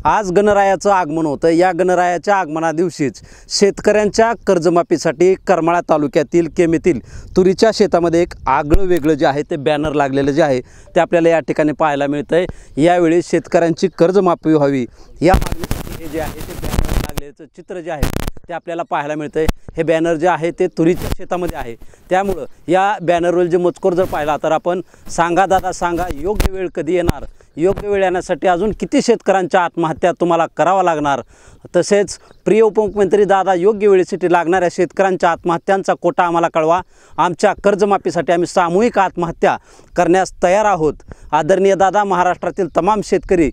आज गणरायाचं आगमन होतं। या गणरायाच्या आगमना दिवशीच शेतकऱ्यांच्या कर्जमाफीसाठी करमाळा तालुक्यातील केमेतील तुरीच्या शेतामध्ये एक आगळं वेगळं जे आहे ते बॅनर लागलेलं जे आहे ते आपल्याला या ठिकाणी पाहायला मिळतंय। यावेळी शेतकऱ्यांची कर्जमाफी व्हावी या मागणीसाठी हे जे आहे ते बॅनर लागलेलं चित्र जे आहे ते आपल्याला पाहायला मिळतंय। हे बॅनर जे आहे ते तुरीच्या शेतामध्ये आहे, त्यामुळं या बॅनरवर जे मजकूर जर पाहिला तर आपण सांगा दादा सांगा योग्य वेळ कधी येणार, योग्य वेळ येण्यासाठी अजून किती शेतकऱ्यांच्या आत्महत्या तुम्हाला करावा लागणार, तसेच प्रिय उपमुख्यमंत्री दादा योग्य वेळेसाठी लागणाऱ्या शेतकऱ्यांच्या आत्महत्यांचा कोटा आम्हाला कळवा, आमच्या कर्जमाफीसाठी आम्ही सामूहिक आत्महत्या करण्यास तयार आहोत। आदरणीय दादा, महाराष्ट्रातील तमाम शेतकरी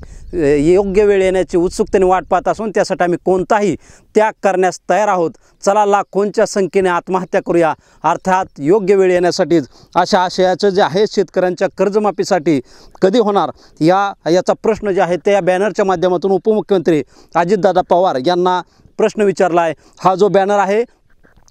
योग्य वेळ येण्याची उत्सुकतेने वाट पाहत असून त्यासाठी आम्ही कोणताही त्याग करण्यास तयार आहोत। चला लाखोंच्या संख्येने आत्महत्या करूया, अर्थात योग्य वेळ येण्यासाठीच। अशा आशयाचं जे आहे शेतकऱ्यांच्या कर्जमाफीसाठी कधी होणार याचा प्रश्न जे आहे ते या बॅनरच्या माध्यमातून उपमुख्यमंत्री अजितदादा पवार यांना प्रश्न विचारला आहे। हा जो बॅनर आहे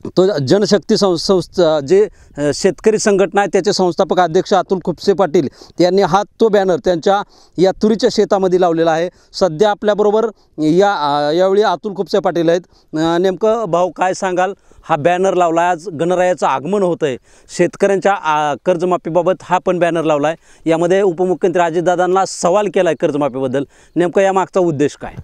तो जनशक्ती संस्था जे शेतकरी संघटना आहे त्याचे संस्थापक अध्यक्ष अतुल खुपसे पाटील यांनी हा तो बॅनर त्यांच्या या तुरीच्या शेतामध्ये लावलेला आहे। सध्या आपल्याबरोबर यावेळी अतुल खुपसे पाटील आहेत। नेमकं भाऊ काय सांगाल, हा बॅनर लावला आहे, आज गणरायाचं आगमन होतं आहे, शेतकऱ्यांच्या कर्जमाफीबाबत हा पण बॅनर लावला आहे, यामध्ये उपमुख्यमंत्री अजितदादांना सवाल केला आहे कर्जमाफीबद्दल, नेमकं यामागचा उद्देश काय?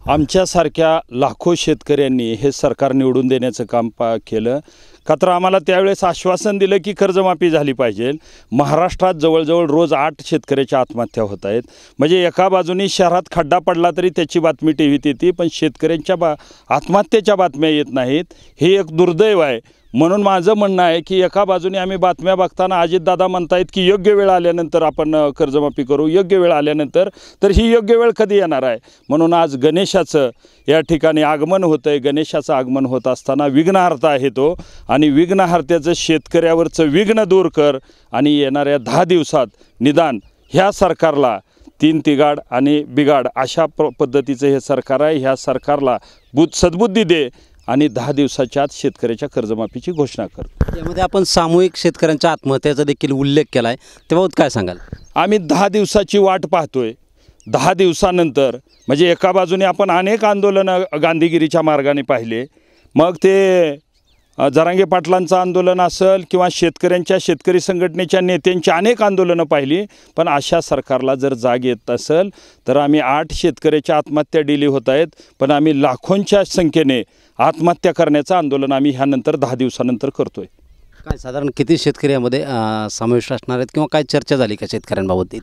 आमच्यासारख्या लाखो शेतकऱ्यांनी हे सरकार निवडून देण्याचं काम केलं का तर आम्हाला त्यावेळेस आश्वासन दिलं की कर्जमाफी झाली पाहिजे। महाराष्ट्रात जवळजवळ रोज 8 शेतकऱ्याच्या आत्महत्या होत आहेत। म्हणजे एका बाजूनी शहरात खड्डा पडला तरी त्याची बातमी टीव्हीत येते, पण शेतकऱ्यांच्या आत्महत्येच्या बातम्या येत नाहीत, हे एक दुर्दैव आहे। म्हणून माझं म्हणणं आहे की एका बाजूने आम्ही बातम्या बघताना अजितदादा म्हणतायत की योग्य वेळ आल्यानंतर आपण कर्जमाफी करू, योग्य वेळ आल्यानंतर, तर ही योग्य वेळ कधी येणार आहे? म्हणून आज गणेशाचं या ठिकाणी आगमन होतं आहे। गणेशाचं आगमन होत असताना विघ्नहर्ता आहे तो, आणि विघ्नहर्त्याचं शेतकऱ्यावरचं विघ्न दूर कर आणि येणाऱ्या 10 दिवसात निदान ह्या सरकारला 3 तिगाड आणि बिगाड अशा पद्धतीचं हे सरकार आहे। ह्या सरकारला सद्बुद्धी दे आणि 10 दिवसाच्या आत शेतकऱ्याच्या कर्जमाफीची घोषणा कर। यामध्ये आपण सामूहिक शेतकऱ्यांच्या आत्महत्याचा देखील उल्लेख केला आहे, त्याबाबत काय सांगाल? आम्ही 10 दिवसाची वाट पाहतोय। 10 दिवसानंतर म्हणजे एका बाजूने आपण अनेक आंदोलनं गांधीगिरीच्या मार्गाने पाहिले, मग ते जरांगे पाटलांचं आंदोलन असेल किंवा शेतकरी संघटनेच्या नेत्यांची अनेक आंदोलनं पाहिली, पण अशा सरकारला जर जाग येत असेल तर आम्ही 8 शेतकऱ्याच्या आत्महत्या डेली होत आहेत, पण आम्ही लाखोंच्या संख्येने आत्महत्या करण्याचं आंदोलन आम्ही ह्यानंतर 10 दिवसानंतर करतोय। काय साधारण किती शेतकरी यामध्ये समाविष्ट असणार आहेत किंवा काय चर्चा झाली का शेतकऱ्यांबाबत?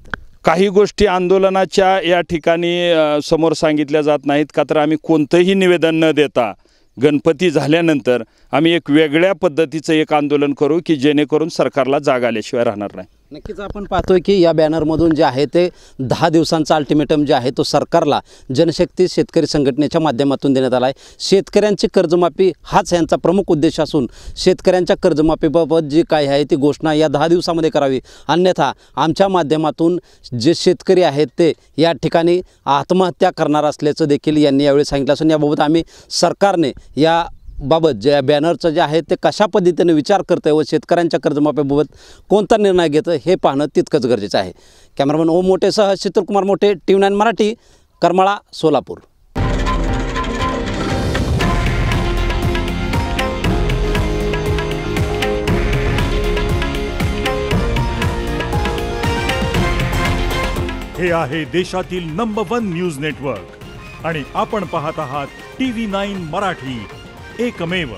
काही गोष्टी आंदोलनाच्या या ठिकाणी समोर सांगितल्या जात नाहीत का तर आम्ही कोणतंही निवेदन न देता गणपती झाल्यानंतर आम्ही एक वेगळ्या पद्धतीचं एक आंदोलन करू की जेणेकरून सरकारला जाग आल्याशिवाय राहणार नाही। नक्कीच आपण पाहतोय की या बॅनरमधून जे आहे ते 10 दिवसांचा अल्टिमेटम जे आहे तो सरकारला जनशक्ती शेतकरी संघटनेच्या माध्यमातून देण्यात आला आहे। शेतकऱ्यांची कर्जमाफी हाच यांचा प्रमुख उद्देश असून शेतकऱ्यांच्या कर्जमाफीबाबत जी काय आहे ती घोषणा या 10 दिवसामध्ये करावी, अन्यथा आमच्या माध्यमातून जे शेतकरी आहेत ते या ठिकाणी आत्महत्या करणार असल्याचं देखील यांनी यावेळी सांगितलं असून याबाबत आम्ही सरकारने या बाबत जे बॅनरचं जे आहे ते कशा पद्धतीने विचार करतं व शेतकऱ्यांच्या कर्जमाफीबाबत कोणता निर्णय घेतं हे पाहणं तितकंच गरजेचं आहे। कॅमेरामन ओम मोठेसह शीतलकुमार मोठे, TV9 मराठी, करमाळा, सोलापूर। हे आहे देशातील नंबर 1 न्यूज नेटवर्क आणि आपण पाहत आहात TV9 मराठी, एकमेव।